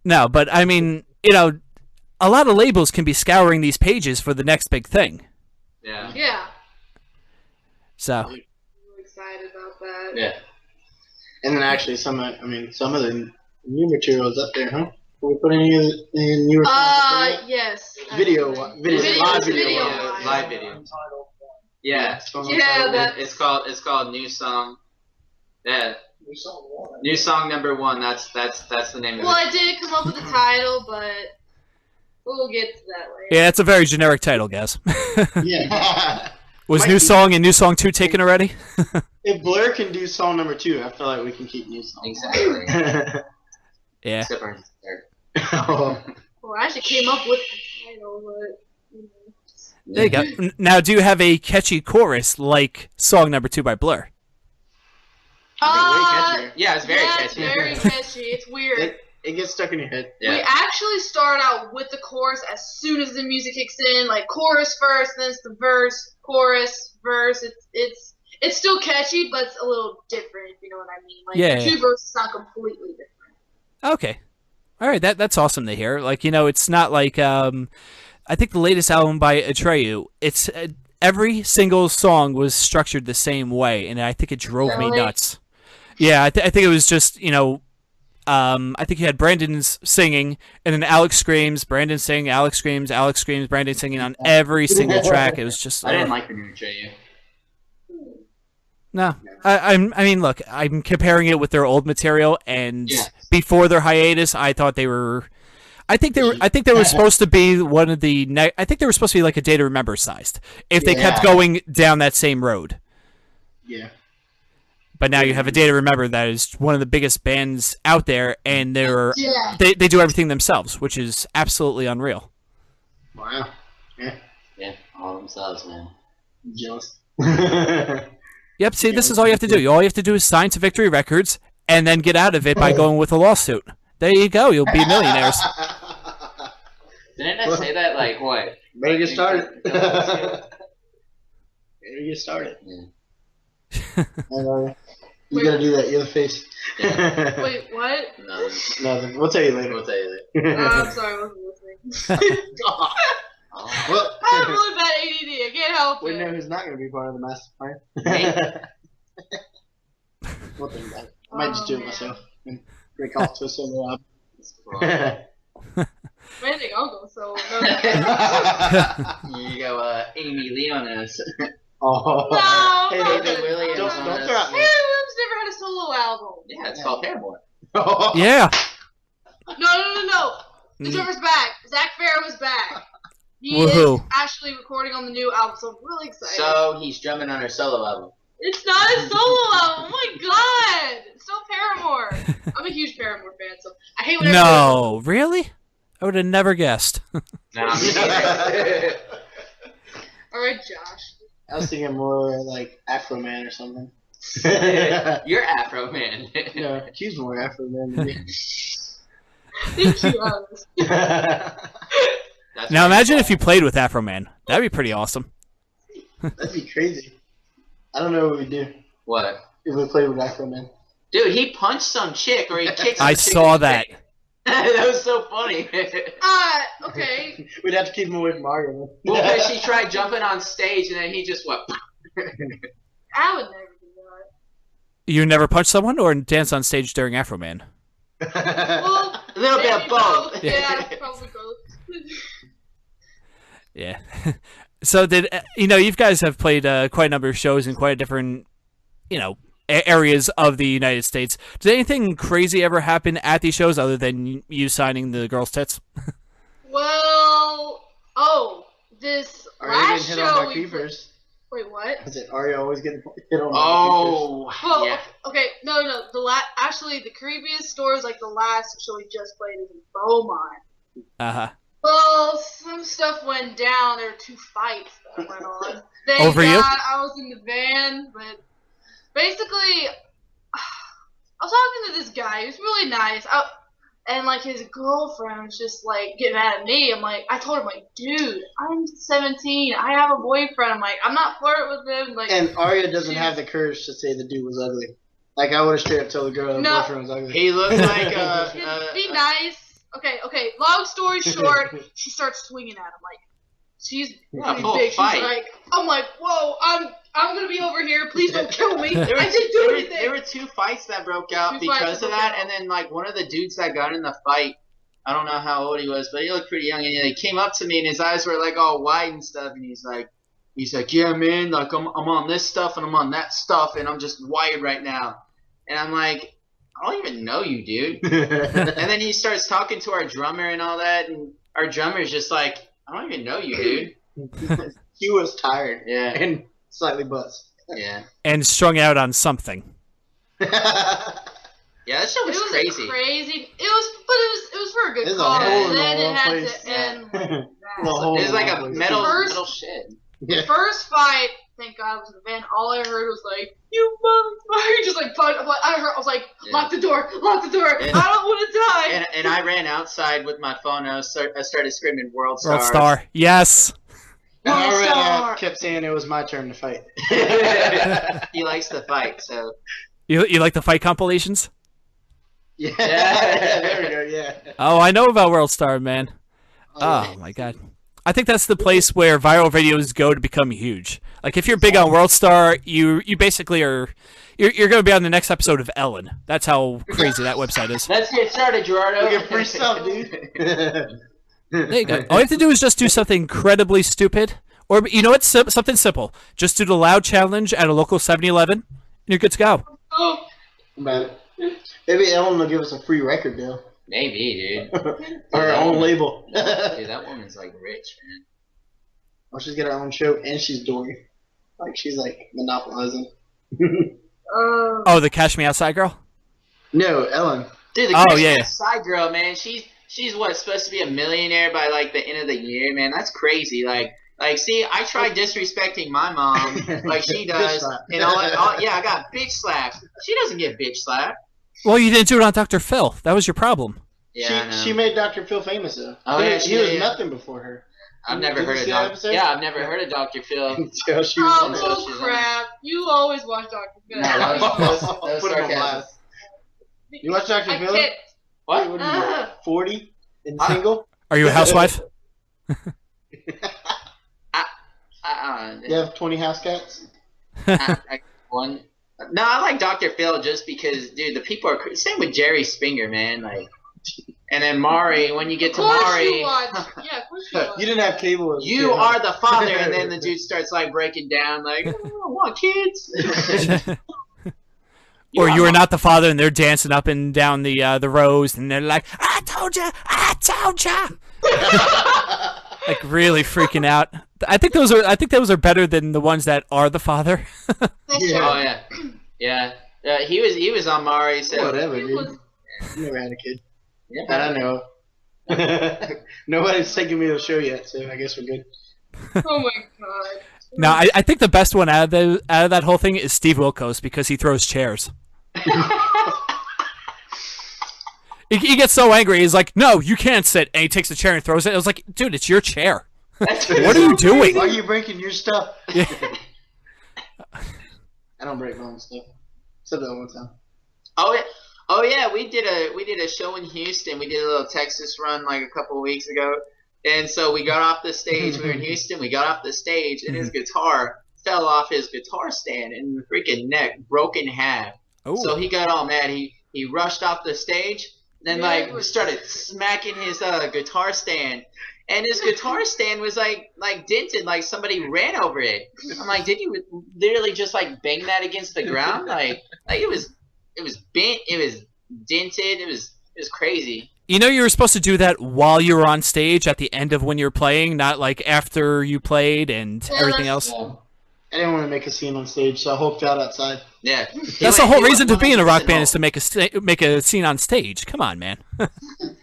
No, but I mean, a lot of labels can be scouring these pages for the next big thing. Yeah. Yeah. So... excited about that. Yeah. And then actually some of the new materials up there, huh? Can we put any of the newer songs? Yes. Video. Live video. Yeah. Yeah, it's called New Song. Yeah. New Song number 1. That's the name of it. Well, I didn't come up with the title, but we'll get to that later. Yeah, it's a very generic title, guys. Yeah. Was New Song and New Song 2 taken already? If Blur can do song number 2, I feel like we can keep New Song. Exactly. Yeah. Oh. Well, I actually came up with the title, but... There you go. Now, do you have a catchy chorus like song number 2 by Blur? Yeah, it's very catchy. It's very catchy. It's weird. It gets stuck in your head. Yeah. We actually start out with the chorus as soon as the music kicks in, like chorus first, then it's the verse, chorus, verse. It's still catchy, but it's a little different, if you know what I mean. Like the two verses sound completely different. Okay. All right, that's awesome to hear. Like, it's not like I think the latest album by Atreyu, it's every single song was structured the same way, and I think it drove me nuts. Yeah, I think it was just, I think you had Brandon's singing, and then Alex screams, Brandon singing, Alex screams, Brandon singing on every single track. It was just... I didn't like the new Atreyu. No. I mean, look, I'm comparing it with their old material, and before their hiatus, I thought they were... I think they were supposed to be one of the... I think they were supposed to be like a Day to Remember sized, if they kept going down that same road. Yeah. But now you have a Day to Remember that is one of the biggest bands out there, and they do everything themselves, which is absolutely unreal. Wow. Yeah, all themselves, man. I'm jealous. Yep, see, this is all you have to do. All you have to do is sign to Victory Records, and then get out of it by going with a lawsuit. There you go, you'll be millionaires. Didn't I say that, like, what? Better get started. Better get started. Yeah. You gotta do that. You're the face. Wait, what? Nothing. We'll tell you later. I'm sorry, I wasn't listening. Well, I have really bad ADD. I can't help we it. know who's not gonna be part of the master plan. We'll think about it. I might just do it myself and break off to a solo album. Man, I'll go solo. You go, Amy Leonis. Oh. No, Hey, David Williams. Don't throw out. Williams never had a solo album. Yeah, it's called Paramore. Yeah. No. The drummer's back. Zach Farrow is back. He is actually recording on the new album, so I'm really excited. So he's drumming on her solo album. It's not a solo album. Oh my god! It's still Paramore. I'm a huge Paramore fan, so I hate whenever. No, really? I would have never guessed. Nah, me neither. All right, Josh. I was thinking more like Afro Man or something. You're Afro Man. No, she's more Afro Man than me. Thank you, Alice. Now imagine if you played with Afro Man. That'd be pretty awesome. That'd be crazy. I don't know what we'd do. What? If we played with Afro Man. Dude, he punched some chick or he kicked some I chick saw that. That was so funny. Okay. We'd have to keep him away from Mario. Well, because she tried jumping on stage and then he just went. I would never do that. You never punch someone or dance on stage during Afro Man? Well, A little bit of both. Yeah, probably both. Yeah. So you guys have played quite a number of shows in quite a different, areas of the United States. Did anything crazy ever happen at these shows other than you signing the girls' tits? Well, this last hit show on my we creepers. Wait, what? I said, Arya always getting hit on my Well, yeah. okay, no. Actually, the creepiest story is like the last show we just played is in Beaumont. Uh-huh. Well, some stuff went down. There were 2 fights that went on. Thank Over you? God I was in the van, but basically, I was talking to this guy. He was really nice. And like his girlfriend was just like getting mad at me. I told him dude, I'm 17. I have a boyfriend. I'm not flirting with him. And Arya doesn't have the courage to say the dude was ugly. Like I would have straight up told the girl the boyfriend was ugly. He looks like be nice. Okay. Long story short, she starts swinging at him she's pretty big. She's I'm like, whoa, I'm gonna be over here. Please don't kill me. I didn't do anything. There were 2 fights that broke out because of that, and then one of the dudes that got in the fight, I don't know how old he was, but he looked pretty young, and he came up to me, and his eyes were all wide and stuff, and he's like, yeah, man, I'm on this stuff and I'm on that stuff, and I'm just wired right now, and I'm like, I don't even know you, dude. And then he starts talking to our drummer and all that, and our drummer's just like, I don't even know you, dude. He was tired. Yeah. And slightly buzzed. Yeah. And strung out on something. Yeah, that show was crazy. It was for a good cause. And then it had to end like that. It was like a metal shit. The first fight, thank God, was in the van. All I heard was you motherfucker, just I was like, lock the door, I don't want to die. And I ran outside with my phone and I started screaming World Star. World Star, yes. And I ran out, kept saying it was my turn to fight. He likes to fight, so. You like the fight compilations? Yeah. There we go, yeah. Oh, I know about World Star, man. Oh my God. I think that's the place where viral videos go to become huge. Like if you're big on World Star, you basically are you're going to be on the next episode of Ellen. That's how crazy that website is. Let's get started, Gerardo. We get free stuff, dude. There you go. All you have to do is just do something incredibly stupid, or you know what? Something simple. Just do the loud challenge at a local 7-Eleven, and you're good to go. Maybe Ellen will give us a free record deal. Maybe, dude. Or her own label. Dude, that woman's rich, man. Well, she's got her own show and she's Dory. She's monopolizing. Oh, the Cash Me Outside girl? No, Ellen. Dude, the side girl, man. She's supposed to be a millionaire by the end of the year, man. That's crazy. See, I tried disrespecting my mom like she does, and I got bitch slapped. She doesn't get bitch slapped. Well, you didn't do it on Dr. Phil. That was your problem. Yeah, she made Dr. Phil famous though. Oh yeah, he was nothing before her. I've never heard of Dr. Yeah, I've never heard of Dr. Phil. Crap! You always watch Dr. Phil. No, that was sarcasm. You watch Dr. Phil? What? What are you, 40 and single? Are you a housewife? You have 20 house cats? One. No, I like Dr. Phil just because, dude, the people are same with Jerry Springer, man. And then Maury, when you get to Maury, yeah, of course you watch. You didn't have cable. You are the father, and then the dude starts breaking down, I don't want kids. Or you are not the father, and they're dancing up and down the rows, and they're like, I told ya, Like really freaking out. I think those are better than the ones that are the father. That's true. Oh yeah. He was on Mari. So Whatever, He dude. was- You never had a kid. Yeah. That I know of. Nobody's taken me to the show yet, so I guess we're good. Oh my god. No, I think the best one out of that whole thing is Steve Wilkos because he throws chairs. He gets so angry. He's like, "No, you can't sit," and he takes the chair and throws it. I was like, "Dude, it's your chair. What are you doing?" Why are you breaking your stuff? Yeah. I don't break my own stuff. Said that one time. Oh yeah, we did a show in Houston. We did a little Texas run like a couple of weeks ago, and so we got off the stage. We were in Houston. We got off the stage, and his guitar fell off his guitar stand, and the freaking neck broke in half. Oh. So he got all mad. He rushed off the stage, and then started smacking his guitar stand. And his guitar stand was like dented, like somebody ran over it. I'm like, did you literally just like bang that against the ground? Like it was bent, it was dented, it was crazy. You know, you were supposed to do that while you were on stage at the end of when you were playing, not like after you played and everything else. Yeah. I didn't want to make a scene on stage, so I hulked out outside. Yeah. That's the whole reason to be in a rock band is to make a scene on stage. Come on, man.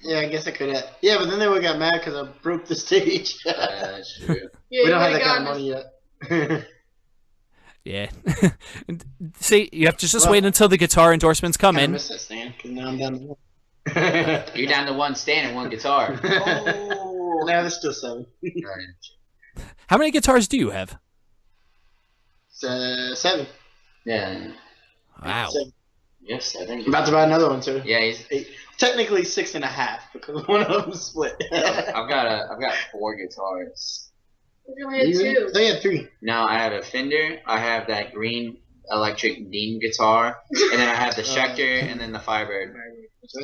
Yeah, I guess I could have. Yeah, but then they would have got mad because I broke the stage. Yeah, that's true. Yeah, We don't have you that kind of would've money yet. Yeah. See, you have to just wait until the guitar endorsements come I in. missed that stand because now I'm down to one. You're down to one stand and one guitar. Oh. Now there's still 7. How many guitars do you have? 7. Yeah. Wow. 7. You have 7. I'm about to buy another one too. Yeah, he's. 8. Technically 6.5 because one of them split. I've got 4 guitars. We only had 2. They had 3. Now I have a Fender. I have that green electric Dean guitar, and then I have the Schecter, and then the Firebird.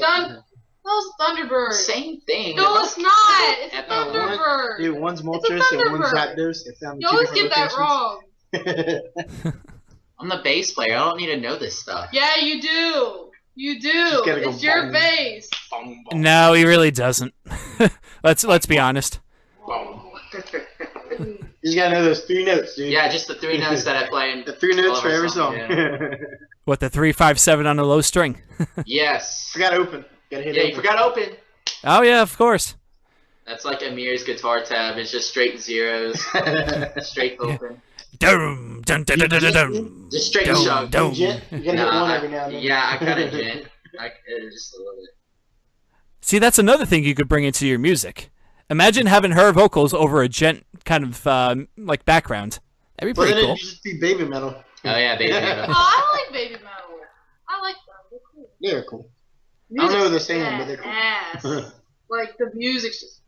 That was Thunderbird. Same thing. No, it's not. It's a At the Thunderbird. Dude, one's It's a Moltres and one's Thunderbird. Zapdos. They found You two always different get that wrong. locations. I'm the bass player. I don't need to know this stuff. Yeah, you do. You do. Just gotta go It's your bong. bass. Bong, bong, No, he really doesn't. Let's be honest. bong. You just gotta know those 3 notes, dude. Yeah, just the 3 notes that I play. In The 3 notes all for of our every songs, song. What, the 3-5-7 on a low string? Yes. Forgot open. Gotta hit Yeah, open. you forgot open. Oh yeah, of course. That's like Amir's guitar tab. It's just straight zeros, straight open. Dum, dun, dun, dun, dun, dun, dun. Just straight Dum, shove. dum. Gent. You gotta hit one every now and then. Yeah, I kind of gent. Just a little bit. See, that's another thing you could bring into your music. Imagine having her vocals over a gent kind of like background. That'd be Well, pretty then cool. it'd just be baby metal. Oh yeah, baby. Oh, I like baby metal. I like them. They're cool. They're cool. I don't know what they're saying, but they're cool. Ass. Like the music's just.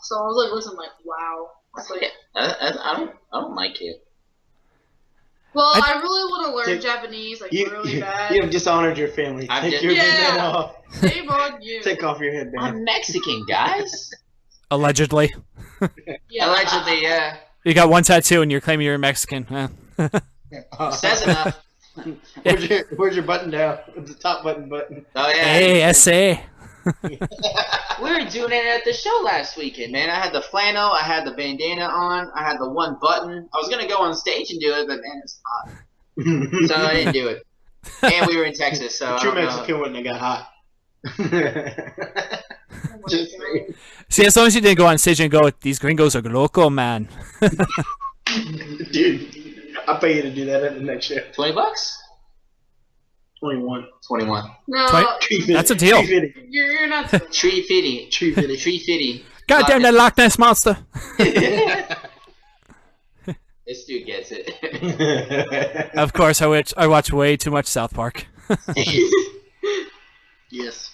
So I was like, listen, like, wow. It's like, I don't like it. well, I- I really want to learn Take- Japanese, like, You, really you bad. have dishonored your family. I've Take just- your Yeah. bandana off. Shame on you. Take off your headband. I'm Mexican, guys. Allegedly. Yeah. Allegedly, yeah. You got one tattoo and you're claiming you're Mexican. Says enough. Where's your button down? The top button. Oh yeah. Hey, S.A. We were doing it at the show last weekend, man. I had the flannel, I had the bandana on, I had the one button. I was gonna go on stage and do it, but man, it's hot, so I didn't do it. And we were in Texas, so I True don't know. Mexican wouldn't have got hot. Oh my Just God. saying. See, as long as you didn't go on stage and go, these gringos are loco, man. Dude, I'll pay you to do that at the next show. $20? 21. 21. No, That's a deal. you're not. Tree fitty. Tree fitty. Tree fitty. Goddamn that Loch Ness monster. This dude gets it. Of course, I watch way too much South Park. Yes.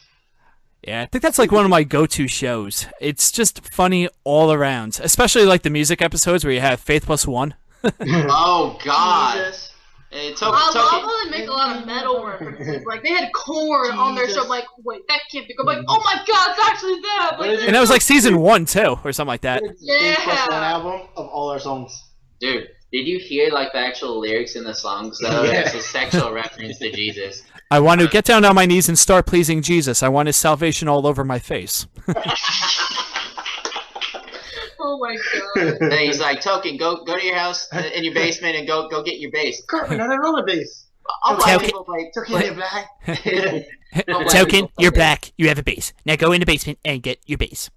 Yeah, I think that's like one of my go-to shows. It's just funny all around, especially like the music episodes where you have Faith Plus One. Oh God. Jesus. Hey, I love how they make a lot of metal references. Like they had corn on their show. I'm like, wait, that can't be good. I'm like, oh my God, it's actually them. Like, And that was like season 1 too, or something like that. Yeah. Plus one album of all our songs. Dude, did you hear like the actual lyrics in the songs though? Yeah. It's a sexual reference to Jesus. I want to get down on my knees and start pleasing Jesus. I want his salvation all over my face. Oh my god. And then he's like, Token, go to your house in your basement and go get your bass. Cartman, I don't know the bass. All black Token. people play. Token, you're black. Token, you're black. You have a bass. Now go in the basement and get your bass.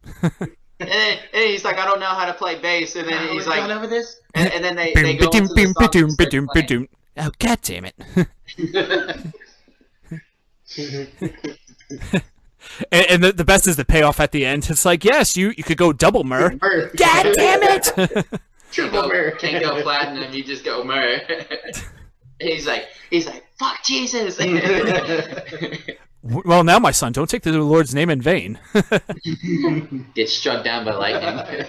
And he's like, I don't know how to play bass. And then he's like, over this. and then they go into the song and start playing. Oh, god damn it. And the best is the payoff at the end. It's like, yes, you could go double myrrh. God damn it! Triple myrrh. Can't go platinum, you just go myrrh. he's like, fuck Jesus. Well, now, my son, don't take the Lord's name in vain. Get struck down by lightning.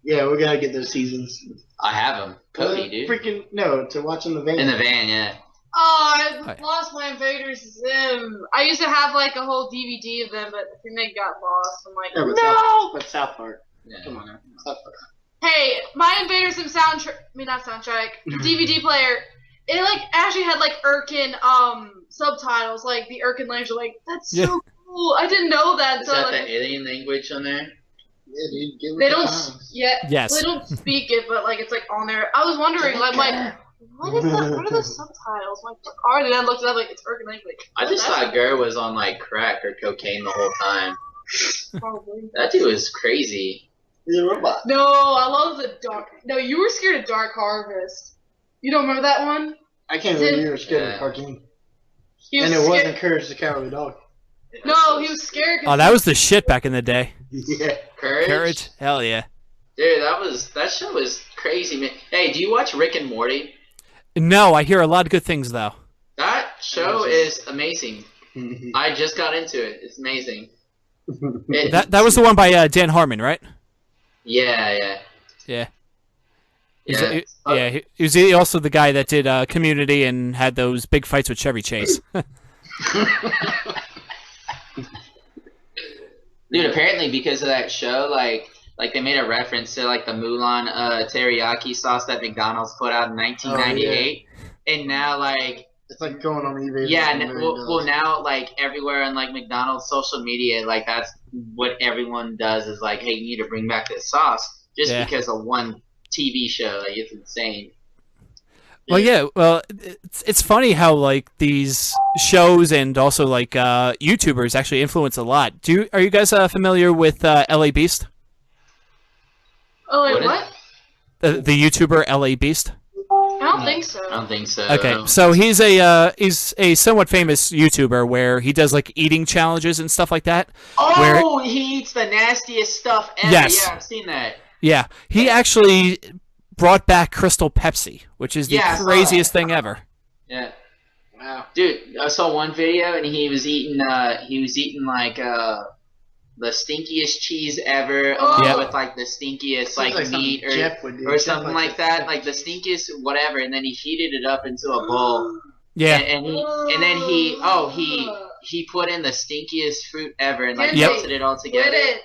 Yeah, we gotta get those seasons. I have them. Cody, dude. Freaking no, to watch in the van. In the van, yeah. Oh, I lost my Invaders Zim. I used to have like a whole DVD of them, but I think they got lost. I'm like, Yeah, no! but South Park. Yeah. Come on now. South Park. Hey, my Invaders Zim not soundtrack, DVD player, it like actually had like Irken subtitles, like the Irken language. Like, that's so cool. I didn't know that. Is So that like, the alien language on there? Yeah, dude. Give it they the don't. time. Yes. They don't speak it, but like it's like on there. I was wondering, like, what are the subtitles? Like, what are they? I looked it up, like, it's Irken language. I just thought Gurr was on like crack or cocaine the whole time. Probably. That dude was crazy. He's a robot. No, I love the Dark. No, you were scared of Dark Harvest. You don't remember that one? I can't believe you were scared of the cartoon. And it wasn't Courage the Cowardly Dog. No, he was scared. Oh, that was the shit back in the day. Yeah. Courage? Hell yeah. Dude, that show was crazy, man. Hey, do you watch Rick and Morty? No, I hear a lot of good things, though. That show is amazing. I just got into it. It's amazing. That was the one by Dan Harmon, right? Yeah. Yeah. Yeah. He was also the guy that did Community and had those big fights with Chevy Chase. Dude, apparently because of that show, like they made a reference to like the Mulan teriyaki sauce that McDonald's put out in 1998, and now like it's like going on eBay. Yeah, well now like everywhere on like McDonald's social media, like that's what everyone does is like, hey, you need to bring back this sauce just because of one TV show. Like it's insane. Well, yeah. Well, it's funny how like these shows and also like YouTubers actually influence a lot. Are you guys familiar with LA Beast? Oh, wait, what? The YouTuber LA Beast. I don't think so. I don't think so. Okay, so he's a somewhat famous YouTuber where he does like eating challenges and stuff like that. Oh, he eats the nastiest stuff ever. Yes. Yeah, I've seen that. Yeah, he actually brought back Crystal Pepsi, which is the craziest thing ever. Yeah. Wow. Dude, I saw one video and he was eating like the stinkiest cheese ever, along with like the stinkiest like meat or something like that, like the stinkiest whatever, and then he heated it up into a bowl. Yeah. And then he put in the stinkiest fruit ever and like melted it all together.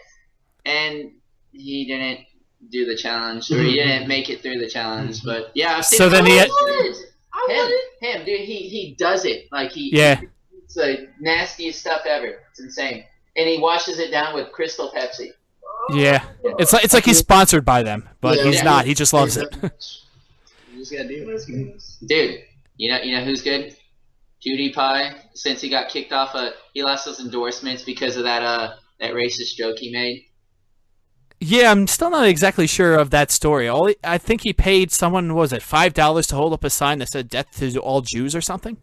And he didn't do the challenge, or he didn't make it through the challenge, but yeah. I've seen then him, dude, he does it like it's the nastiest stuff ever. It's insane, and he washes it down with Crystal Pepsi. Yeah, it's like he's sponsored by them, but he's not. He just loves it. You just gotta do it. Dude, you know who's good? PewDiePie. Since he got kicked off, he lost those endorsements because of that racist joke he made. Yeah, I'm still not exactly sure of that story. I think he paid someone, was it $5 to hold up a sign that said "Death to all Jews" or something.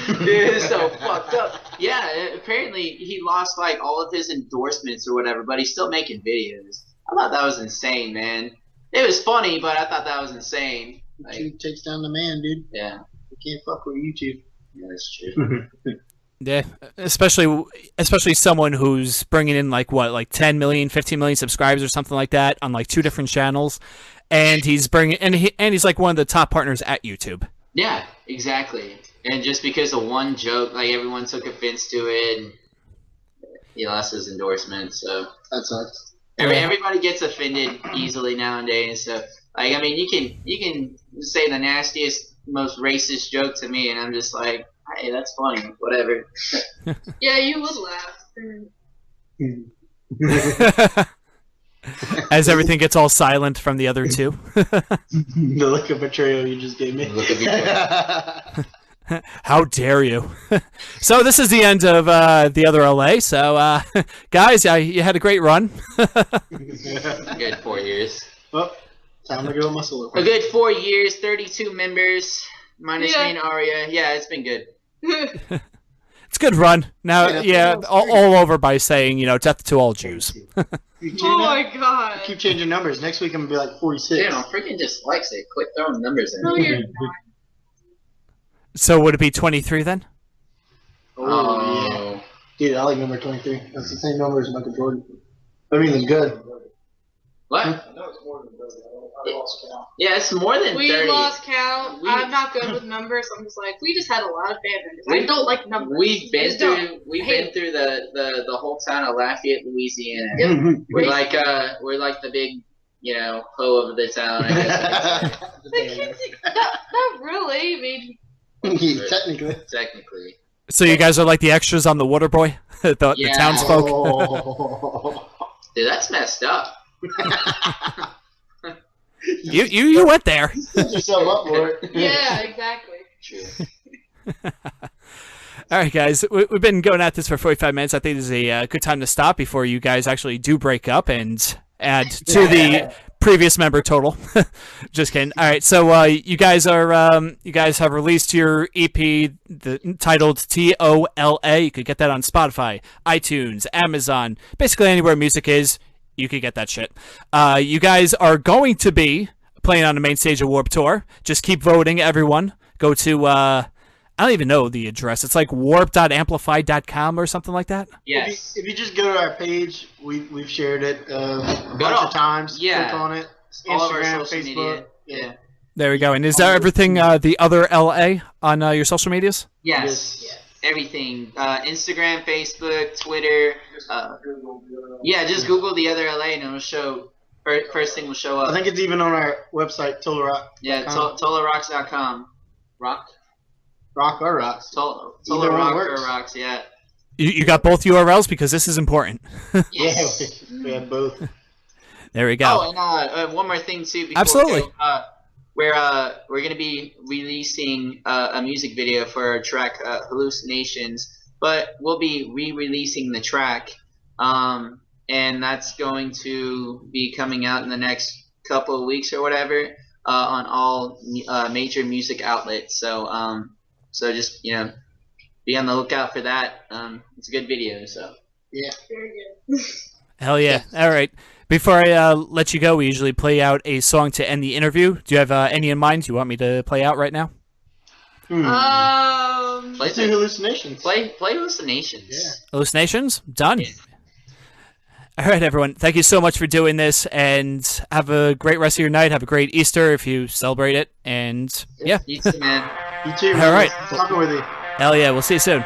Dude, it's so fucked up. Yeah, apparently he lost like all of his endorsements or whatever, but he's still making videos. I thought that was insane, man. It was funny, but I thought that was insane. YouTube takes down the man, dude. Yeah. You can't fuck with YouTube. Yeah, that's true. Yeah, especially someone who's bringing in like 10 million, 15 million subscribers or something like that on like 2 different channels, and he's he's like one of the top partners at YouTube. Yeah, exactly. And just because of one joke, like everyone took offense to it, and he lost his endorsement. So that sucks. Everybody gets offended easily nowadays. So like, I mean, you can say the nastiest, most racist joke to me, and I'm just like, hey, that's funny. Whatever. Yeah, you would laugh. As everything gets all silent from the other two. The look of betrayal you just gave me. Look at me. How dare you? So this is the end of the other LA. So guys, you had a great run. Good 4 years. Well, time to go muscle up. A good 4 years, 32 members, minus me and Aria. Yeah, it's been good. It's a good run. Now, all over by saying, death to all Jews. Oh my god. Keep changing numbers. Next week I'm going to be like 46. Damn, I'm freaking dyslexic. Quit throwing numbers in. No, you're not. So would it be 23 then? Oh, yeah. Dude, I like number 23. That's the same number as Michael Jordan. I mean, it's good. What? Yeah, it's more than 30. We lost count. I'm not good with numbers. I'm just like, we just had a lot of fan members. I don't like numbers. We've been through the whole town of Lafayette, Louisiana. Yep. We're like the big, hoe of the town. I guess. Not really. I mean, Technically. So you guys are like the extras on the Waterboy, the townsfolk. Oh. Dude, that's messed up. You went there. Set yourself up for it. yeah, exactly. True. All right, guys, we've been going at this for 45 minutes. I think this is a good time to stop before you guys actually do break up and add to the previous member total. Just kidding. All right, so you guys have released your EP titled TOLA. You could get that on Spotify, iTunes, Amazon, basically anywhere music is. You could get that shit. You guys are going to be playing on the main stage of Warped Tour. Just keep voting, everyone. Go to, I don't even know the address. It's like warp.amplify.com or something like that. Yes. If you just go to our page, we've shared it a bunch of times. Yeah. Click on it. All of our Instagram, social Facebook. media. Yeah. There we go. And is there everything the other LA on your social medias? Yes. Everything. Instagram, Facebook, Twitter. Just Google the other LA and it'll show. First thing will show up. I think it's even on our website, Tolarock. Yeah, tolarocks.com. Rock? Rock or Rocks. Tola Rock or Rocks, yeah. You got both URLs because this is important. Yes. Yeah, we have both. There we go. Oh, and one more thing too. Before Absolutely. We're going to be releasing a music video for our track Hallucinations, but we'll be re-releasing the track, and that's going to be coming out in the next couple of weeks or whatever on all major music outlets. So just be on the lookout for that. It's a good video. So yeah, very good. Hell yeah! All right. Before I let you go, we usually play out a song to end the interview. Do you have any in mind you want me to play out right now? Let's do Hallucinations. Play Hallucinations. Yeah. Hallucinations? Done. Yeah. All right, everyone. Thank you so much for doing this, and have a great rest of your night. Have a great Easter if you celebrate it, and yeah. You too, man. You too. All right. Talking with you. Hell yeah. We'll see you soon.